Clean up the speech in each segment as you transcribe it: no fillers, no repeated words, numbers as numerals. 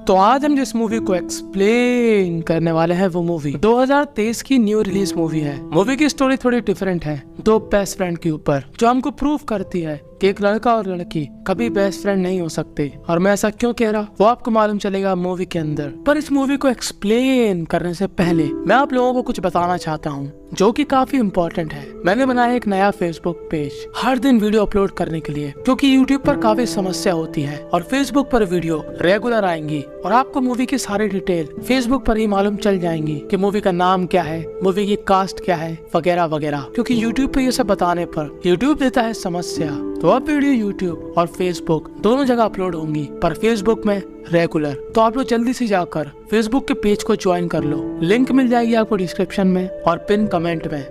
तो आज हम जिस मूवी को एक्सप्लेन करने वाले हैं वो मूवी 2023 की न्यू रिलीज मूवी है। मूवी की स्टोरी थोड़ी डिफरेंट है, दो बेस्ट फ्रेंड के ऊपर, जो हमको प्रूव करती है कि एक लड़का और लड़की कभी बेस्ट फ्रेंड नहीं हो सकते। और मैं ऐसा क्यों कह रहा वो आपको मालूम चलेगा मूवी के अंदर। पर इस मूवी को एक्सप्लेन करने से पहले मैं आप लोगों को कुछ बताना चाहता हूँ जो कि काफी इम्पोर्टेंट है। मैंने बनाया एक नया फेसबुक पेज हर दिन वीडियो अपलोड करने के लिए, क्योंकि यूट्यूब पर काफी समस्या होती है और फेसबुक पर वीडियो रेगुलर आएंगी और आपको मूवी की सारी डिटेल फेसबुक पर ही मालूम चल जाएंगी कि मूवी का नाम क्या है, मूवी की कास्ट क्या है, वगैरह वगैरह। क्योंकि यूट्यूब पे ये सब बताने पर यूट्यूब देता है समस्या। तो अब वीडियो यूट्यूब और फेसबुक दोनों जगह अपलोड होंगी, पर फेसबुक में रेगुलर। तो आप लोग जल्दी से जाकर फेसबुक के पेज को ज्वाइन कर लो, लिंक मिल जाएगी आपको डिस्क्रिप्शन में और पिन कमेंट में।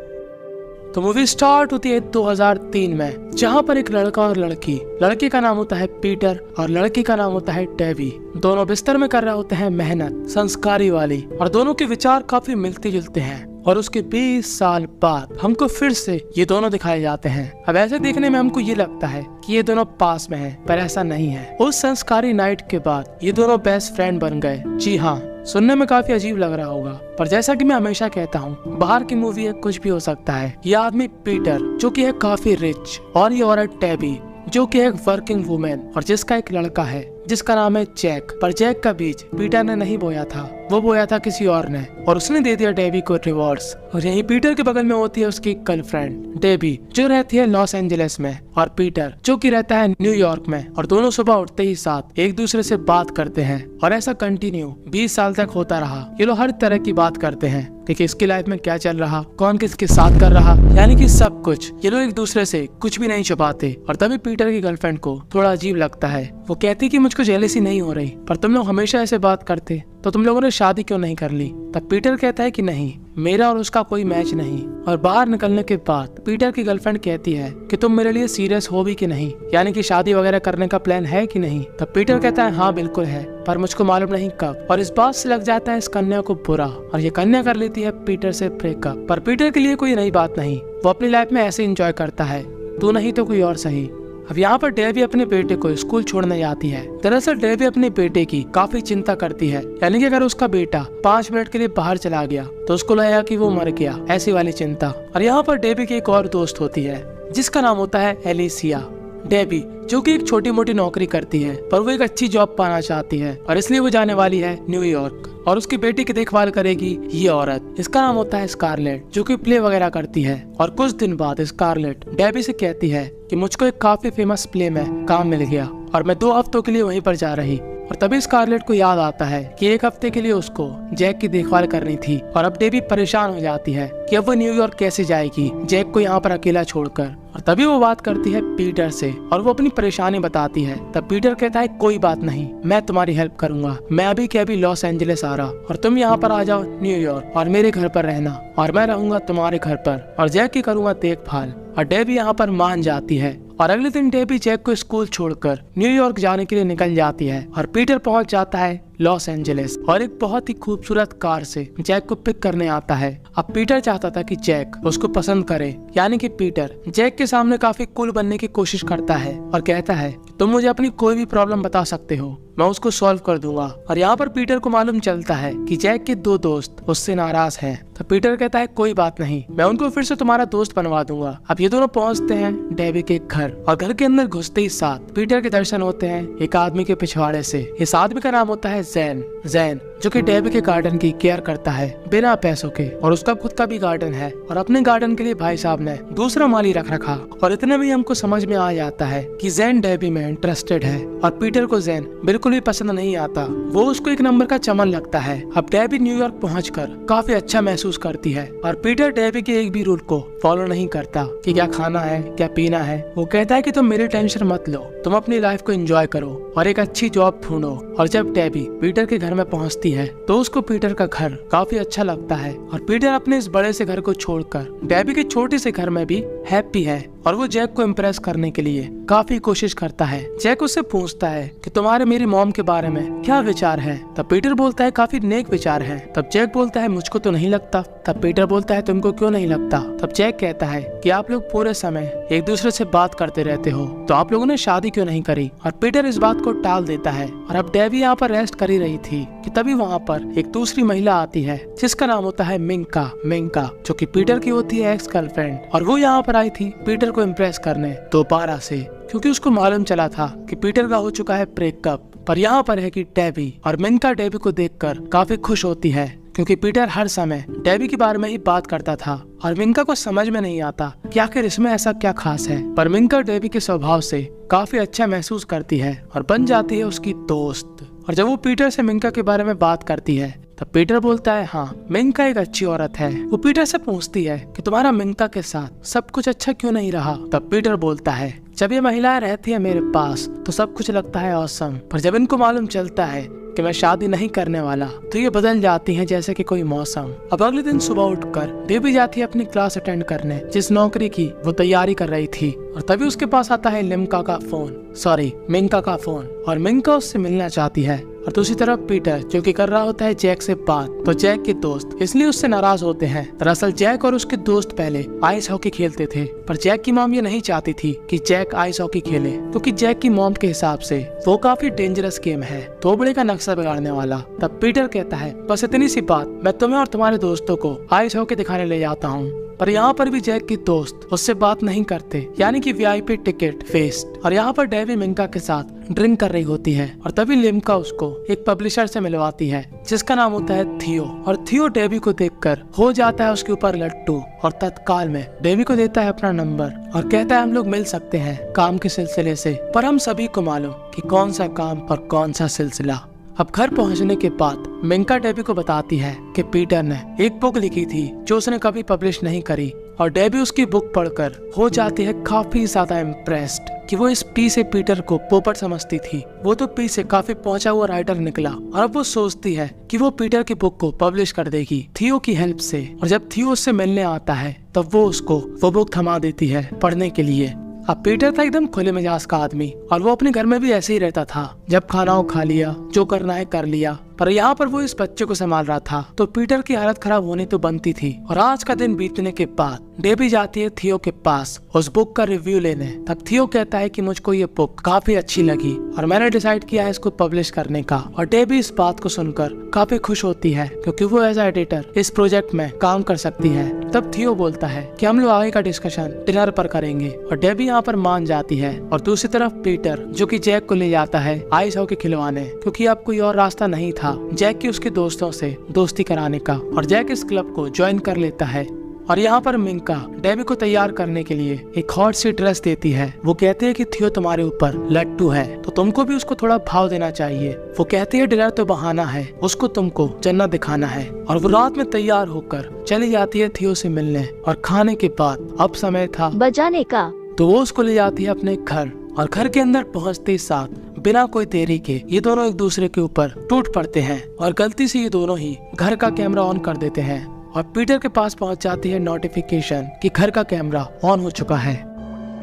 तो मूवी स्टार्ट होती है 2003 में, जहाँ पर एक लड़का और लड़की का नाम होता है पीटर और लड़की का नाम होता है डेबी। दोनों बिस्तर में कर रहे होते हैं मेहनत संस्कारी वाली, और दोनों के विचार काफी मिलते जुलते हैं। और उसके 20 साल बाद हमको फिर से ये दोनों दिखाए जाते हैं। अब ऐसे देखने में हमको ये लगता है कि ये दोनों पास में हैं, पर ऐसा नहीं है। उस संस्कारी नाइट के बाद ये दोनों बेस्ट फ्रेंड बन गए। जी हाँ, सुनने में काफी अजीब लग रहा होगा, पर जैसा कि मैं हमेशा कहता हूँ, बाहर की मूवी है, कुछ भी हो सकता है। ये आदमी पीटर जो कि है काफी रिच, और ये औरत डेबी जो कि एक वर्किंग वुमेन, और जिसका एक लड़का है जिसका नाम है जैक। पर जैक का बीज पीटर ने नहीं बोया था, वो बोया था किसी और ने, और उसने दे दिया डेबी को रिवॉर्ड्स। और यही पीटर के बगल में होती है उसकी गर्लफ्रेंड डेबी, जो रहती है लॉस एंजलिस में, और पीटर जो कि रहता है न्यूयॉर्क में। और दोनों सुबह उठते ही साथ एक दूसरे से बात करते हैं, और ऐसा कंटिन्यू 20 साल तक होता रहा। ये लोग हर तरह की बात करते हैं कि किसकी लाइफ में क्या चल रहा, कौन किसके साथ कर रहा, यानी कि सब कुछ। ये लोग एक दूसरे से कुछ भी नहीं छुपाते। और तभी पीटर की गर्लफ्रेंड को थोड़ा अजीब लगता है। वो कहती कि मुझको जेलसी नहीं हो रही, पर तुम लोग हमेशा ऐसे बात करते तो तुम लोगों ने शादी क्यों नहीं कर ली। तब पीटर कहता है कि नहीं, मेरा और उसका कोई मैच नहीं। और बाहर निकलने के बाद पीटर की गर्लफ्रेंड कहती है कि तुम मेरे लिए सीरियस हो भी कि नहीं, यानी कि शादी वगैरह करने का प्लान है कि नहीं। तब पीटर कहता है हाँ बिल्कुल है, पर मुझको मालूम नहीं कब। और इस बात से लग जाता है इस कन्या को बुरा, और ये कन्या कर लेती है पीटर से ब्रेकअप। पर पीटर के लिए कोई नई बात नहीं, वो अपनी लाइफ में ऐसे एंजॉय करता है, तू नहीं तो कोई और सही। अब यहाँ पर डेबी अपने बेटे को स्कूल छोड़ने जाती है। दरअसल डेबी अपने बेटे की काफी चिंता करती है, यानी कि अगर उसका बेटा 5 मिनट के लिए बाहर चला गया तो उसको लगेगा कि वो मर गया, ऐसी वाली चिंता। और यहाँ पर डेबी की एक और दोस्त होती है जिसका नाम होता है एलिसिया। डेबी जो कि एक छोटी मोटी नौकरी करती है, पर वो एक अच्छी जॉब पाना चाहती है, और इसलिए वो जाने वाली है न्यूयॉर्क। और उसकी बेटी की देखभाल करेगी ये औरत, इसका नाम होता है स्कारलेट, जो कि प्ले वगैरह करती है। और कुछ दिन बाद स्कारलेट डेबी से कहती है कि मुझको एक काफी फेमस प्ले में काम मिल गया और मैं 2 हफ्तों के लिए वहीं पर जा रही। और तभी स्कारलेट को याद आता है कि 1 हफ्ते के लिए उसको जैक की देखभाल करनी थी। और अब डेबी परेशान हो जाती है कि अब वो न्यूयॉर्क कैसे जाएगी जैक को यहाँ पर अकेला छोड़कर। और तभी वो बात करती है पीटर से और वो अपनी परेशानी बताती है। तब पीटर कहता है कोई बात नहीं, मैं तुम्हारी हेल्प करूंगा, मैं अभी के अभी लॉस एंजलिस आ रहा और तुम यहाँ पर आ जाओ न्यूयॉर्क और मेरे घर पर रहना, और मैं रहूंगा तुम्हारे घर पर और जैक की करूंगा देखभाल। और डेबी यहाँ पर मान जाती है। और अगले दिन डेबी जैक को स्कूल छोड़कर न्यूयॉर्क जाने के लिए निकल जाती है, और पीटर पहुंच जाता है लॉस एंजलिस और एक बहुत ही खूबसूरत कार से जैक को पिक करने आता है। अब पीटर चाहता था कि जैक उसको पसंद करे, यानी कि पीटर जैक के सामने काफी कूल बनने की कोशिश करता है और कहता है तुम मुझे अपनी कोई भी प्रॉब्लम बता सकते हो, मैं उसको सॉल्व कर दूंगा। और यहाँ पर पीटर को मालूम चलता है कि जैक के 2 दोस्त उससे नाराज हैं। तो पीटर कहता है कोई बात नहीं, मैं उनको फिर से तुम्हारा दोस्त बनवा दूंगा। अब ये दोनों पहुंचते हैं डेबी के घर, और घर के अंदर घुसते ही साथ पीटर के दर्शन होते हैं एक आदमी के पिछवाड़े से। इस आदमी का नाम होता है जैन, जो कि डेबी के गार्डन की केयर करता है बिना पैसों के, और उसका खुद का भी गार्डन है। और अपने गार्डन के लिए भाई साहब ने दूसरा माली रख रखा। और इतने में हमको समझ में आ जाता है कि जैन डेबी में इंटरेस्टेड है, और पीटर को जैन बिल्कुल भी पसंद नहीं आता, वो उसको एक नंबर का चमन लगता है। अब डेबी न्यूयॉर्क पहुंचकर काफी अच्छा महसूस करती है, और पीटर डेबी के एक भी रूल को फॉलो नहीं करता कि क्या खाना है क्या पीना है। वो कहता है कि तुम मेरी टेंशन मत लो, तुम अपनी लाइफ को एंजॉय करो और एक अच्छी जॉब ढूंढो। और जब डेबी पीटर के घर में पहुंचती है तो उसको पीटर का घर काफी अच्छा लगता है, और पीटर अपने इस बड़े से घर को छोड़कर डेबी के छोटे से घर में भी हैप्पी है और वो जैक को इम्प्रेस करने के लिए काफी कोशिश करता है। जैक उससे पूछता है कि तुम्हारे मेरी मॉम के बारे में क्या विचार है। तब पीटर बोलता है काफी नेक विचार है। तब जैक बोलता है मुझको तो नहीं लगता। तब पीटर बोलता है तुमको क्यों नहीं लगता। तब जैक कहता है कि आप लोग पूरे समय एक दूसरे से बात करते रहते हो, तो आप लोगों ने शादी क्यों नहीं करी। और पीटर इस बात को टाल देता है। और अब डेबी यहाँ पर रेस्ट कर ही रही थी कि तभी वहाँ पर एक दूसरी महिला आती है जिसका नाम होता है मिंका, जो कि पीटर की होती है एक्स गर्लफ्रेंड। और वो यहाँ पर आई थी पीटर को इम्प्रेस करने दोबारा से, क्योंकि उसको मालूम चला था कि पीटर का हो चुका है ब्रेकअप। पर यहाँ पर है कि डेबी, और मिंका डेबी को देखकर काफी खुश होती है, क्योंकि पीटर हर समय डेबी के बारे में ही बात करता था और मिंका को समझ में नहीं आता कि आखिर इसमें ऐसा क्या खास है। पर मिंका डेबी के स्वभाव से काफी अच्छा महसूस करती है और बन जाती है उसकी दोस्त। और जब वो पीटर से मिंका के बारे में बात करती है तब पीटर बोलता है हाँ, मिंका एक अच्छी औरत है। वो पीटर से पूछती है कि तुम्हारा मिंका के साथ सब कुछ अच्छा क्यों नहीं रहा। तब पीटर बोलता है जब ये महिलाएं रहती है मेरे पास तो सब कुछ लगता है ऑसम, पर जब इनको मालूम चलता है कि मैं शादी नहीं करने वाला तो ये बदल जाती हैं जैसे कि कोई मौसम। अब अगले दिन सुबह उठकर डेबी जाती है अपनी क्लास अटेंड करने, जिस नौकरी की वो तैयारी कर रही थी। और तभी उसके पास आता है मिंका का फोन और मिंका उससे मिलना चाहती है। और दूसरी तरफ पीटर जो कि कर रहा होता है जैक से बात, तो जैक के दोस्त इसलिए उससे नाराज होते हैं। दरअसल जैक और उसके दोस्त पहले आइस हॉकी खेलते थे, पर जैक की मॉम ये नहीं चाहती थी कि जैक आइस हॉकी खेले, क्योंकि जैक की मॉम के हिसाब से वो काफी डेंजरस गेम है, तो बड़े का नक्शा बिगाड़ने वाला। तब पीटर कहता है बस इतनी सी बात, मैं तुम्हें और तुम्हारे दोस्तों को आइस हॉकी दिखाने ले जाता हूँ। पर यहाँ पर भी जैक के दोस्त उससे बात नहीं करते, यानी कि वीआईपी टिकट वेस्ट। और यहाँ पर डेबी मिंका के साथ ड्रिंक कर रही होती है और तभी लिम्का उसको एक पब्लिशर से मिलवाती है जिसका नाम होता है थियो। और थियो डेबी को देखकर हो जाता है उसके ऊपर लट्टू और तत्काल में डेबी को देता है अपना नंबर और कहता है हम लोग मिल सकते हैं काम के सिलसिले से। पर हम सभी को मालूम कि कौन सा काम और कौन सा सिलसिला। अब घर पहुंचने के बाद मिंका डेबी को बताती है कि पीटर ने एक बुक लिखी थी जो उसने कभी पब्लिश नहीं करी, और डेबी उसकी बुक पढ़कर हो जाती है काफी ज्यादा इम्प्रेस्ड कि वो इस पी से पीटर को पोपट समझती थी। वो तो पी से काफी पहुंचा हुआ राइटर निकला और अब वो सोचती है कि वो पीटर की बुक को पब्लिश कर देगी थियो की हेल्प से। और जब थियो उससे मिलने आता है तब वो उसको वो बुक थमा देती है पढ़ने के लिए। अब पीटर था एकदम खुले मिजाज का आदमी और वो अपने घर में भी ऐसे ही रहता था, जब खाना खा लिया जो करना है कर लिया। पर यहाँ पर वो इस बच्चे को संभाल रहा था तो पीटर की हालत खराब होनी तो बनती थी। और आज का दिन बीतने के बाद डेबी जाती है थियो के पास उस बुक का रिव्यू लेने। तब थियो कहता है कि मुझको ये बुक काफी अच्छी लगी और मैंने डिसाइड किया है इसको पब्लिश करने का। और डेबी इस बात को सुनकर काफी खुश होती है क्योंकि वो एज एडिटर इस प्रोजेक्ट में काम कर सकती है। तब थियो बोलता है कि हम लोग आगे का डिस्कशन डिनर पर करेंगे और डेबी यहाँ पर मान जाती है। और दूसरी तरफ पीटर जो कि जैक को ले जाता है आइस हॉकी खिलवाने, क्योंकि अब कोई और रास्ता नहीं था जैक की उसके दोस्तों से दोस्ती कराने का। और जैक इस क्लब को ज्वाइन कर लेता है। और यहाँ पर मिंका डेबी को तैयार करने के लिए एक हॉट सी ड्रेस देती है। वो कहते हैं कि थियो तुम्हारे ऊपर लट्टू है तो तुमको भी उसको थोड़ा भाव देना चाहिए। वो कहती है डिनर तो बहाना है, उसको तुमको जन्नत दिखाना है। और वो रात में तैयार होकर चली जाती है थियो से मिलने। और खाने के बाद अब समय था बजाने का, तो वो उसको ले जाती है अपने घर। और घर के अंदर पहुंचते ही साथ बिना कोई देरी के ये दोनों एक दूसरे के ऊपर टूट पड़ते हैं और गलती से ये दोनों ही घर का कैमरा ऑन कर देते हैं। और पीटर के पास पहुंच जाती है नोटिफिकेशन कि घर का कैमरा ऑन हो चुका है।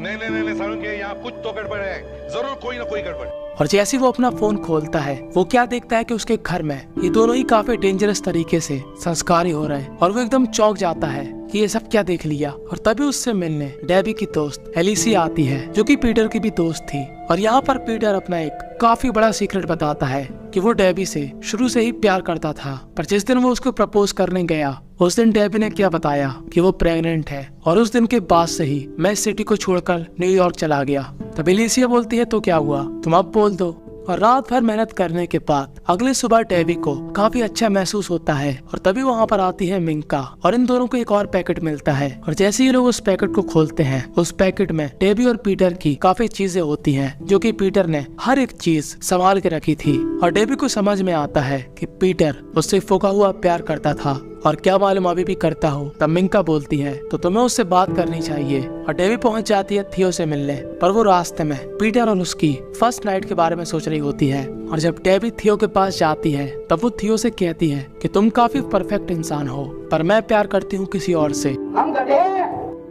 नहीं सारुण के यहाँ कुछ तो गड़बड़ है, जरूर कोई ना कोई गड़बड़। और जैसे वो अपना फोन खोलता है वो क्या देखता है कि उसके घर में ये दोनों ही काफी डेंजरस तरीके से संस्कारी हो रहे हैं। और वो एकदम चौंक जाता है कि ये सब क्या देख लिया। और तभी उससे मिलने डेबी की दोस्त एलिसिया आती है जो कि पीटर की भी दोस्त थी। और यहाँ पर पीटर अपना एक काफी बड़ा सीक्रेट बताता है कि वो डेबी से शुरू से ही प्यार करता था। पर जिस दिन वो उसको प्रपोज करने गया उस दिन डेबी ने क्या बताया कि वो प्रेग्नेंट है। और उस दिन के बाद से ही मैं इस सिटी को छोड़कर न्यूयॉर्क चला गया। तब एलिसिया बोलती है तो क्या हुआ, तुम अब बोल दो। और रात भर मेहनत करने के बाद अगले सुबह डेबी को काफी अच्छा महसूस होता है। और तभी वहाँ पर आती है मिंका और इन दोनों को एक और पैकेट मिलता है। और जैसे ये लोग उस पैकेट को खोलते हैं उस पैकेट में डेबी और पीटर की काफी चीजें होती हैं जो कि पीटर ने हर एक चीज संभाल के रखी थी। और डेबी को समझ में आता है कि पीटर उससे फूका हुआ प्यार करता था और क्या मालूम अभी भी करता हो। तब मिंका बोलती है तो तुम्हें उससे बात करनी चाहिए। और डेबी पहुंच जाती है थियो से मिलने, पर वो रास्ते में पीटर और उसकी फर्स्ट नाइट के बारे में सोच रही होती है। और जब डेबी थियो के पास जाती है तब वो थियो से कहती है कि तुम काफी परफेक्ट इंसान हो पर मैं प्यार करती हूँ किसी और से। हम गधे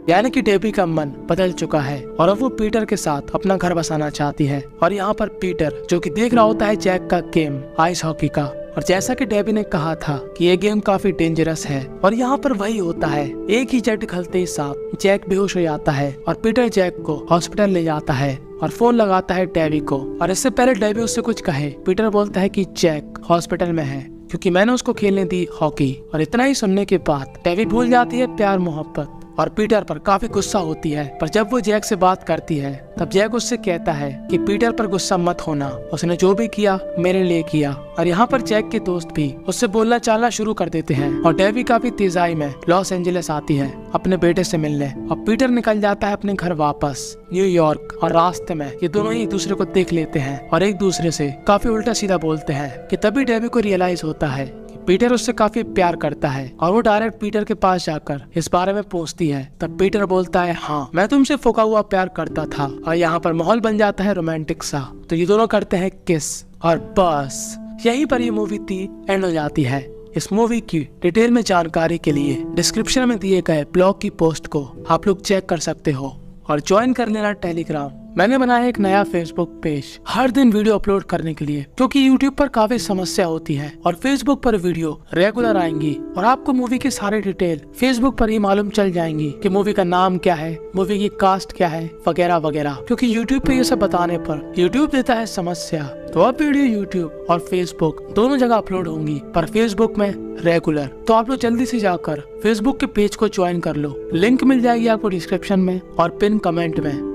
यानी कि डेबी का मन बदल चुका है और अब वो पीटर के साथ अपना घर बसाना चाहती है। और यहाँ पर पीटर जो कि देख रहा होता है जैक का गेम आइस हॉकी का, और जैसा कि डेबी ने कहा था कि ये गेम काफी डेंजरस है, और यहाँ पर वही होता है। एक ही झटके खलते ही साथ जैक बेहोश हो जाता है और पीटर जैक को हॉस्पिटल ले जाता है और फोन लगाता है डेबी को। और इससे पहले डेबी उससे कुछ कहे, पीटर बोलता है कि जैक हॉस्पिटल में है क्योंकि मैंने उसको खेलने दी हॉकी। और इतना ही सुनने के बाद डेबी भूल जाती है प्यार मोहब्बत और पीटर पर काफी गुस्सा होती है। पर जब वो जैक से बात करती है तब जैक उससे कहता है कि पीटर पर गुस्सा मत होना, उसने जो भी किया मेरे लिए किया। और यहाँ पर जैक के दोस्त भी उससे बोलना चालना शुरू कर देते हैं और डेबी काफी तेजाई में लॉस एंजलिस आती है अपने बेटे से मिलने, और पीटर निकल जाता है अपने घर वापस न्यूयॉर्क। और रास्ते में ये दोनों ही एक दूसरे को देख लेते हैं और एक दूसरे से काफी उल्टा सीधा बोलते हैं कि तभी डेबी को रियलाइज होता है पीटर उससे काफी प्यार करता है और वो डायरेक्ट पीटर के पास जाकर इस बारे में पूछती है। तब पीटर बोलता है हाँ, मैं तुमसे फूका हुआ प्यार करता था। और यहाँ पर माहौल बन जाता है रोमांटिक सा, तो ये दोनों करते हैं किस, और बस यहीं पर ये मूवी थी एंड हो जाती है। इस मूवी की डिटेल में जानकारी के लिए डिस्क्रिप्शन में दिए गए ब्लॉग की पोस्ट को आप लोग चेक कर सकते हो और ज्वाइन कर लेना टेलीग्राम। मैंने बनाया एक नया फेसबुक पेज हर दिन वीडियो अपलोड करने के लिए, क्योंकि यूट्यूब पर काफी समस्या होती है और फेसबुक पर वीडियो रेगुलर आएंगी और आपको मूवी की सारी डिटेल फेसबुक पर ही मालूम चल जाएंगी कि मूवी का नाम क्या है, मूवी की कास्ट क्या है, वगैरह वगैरह। क्योंकि यूट्यूब पे ये सब बताने पर यूट्यूब देता है समस्या। तो अब वीडियो यूट्यूब और फेसबुक दोनों जगह अपलोड होंगी, पर फेसबुक में रेगुलर। तो आप लोग जल्दी से जाकर फेसबुक के पेज को ज्वाइन कर लो, लिंक मिल जाएगी आपको डिस्क्रिप्शन में और पिन कमेंट में।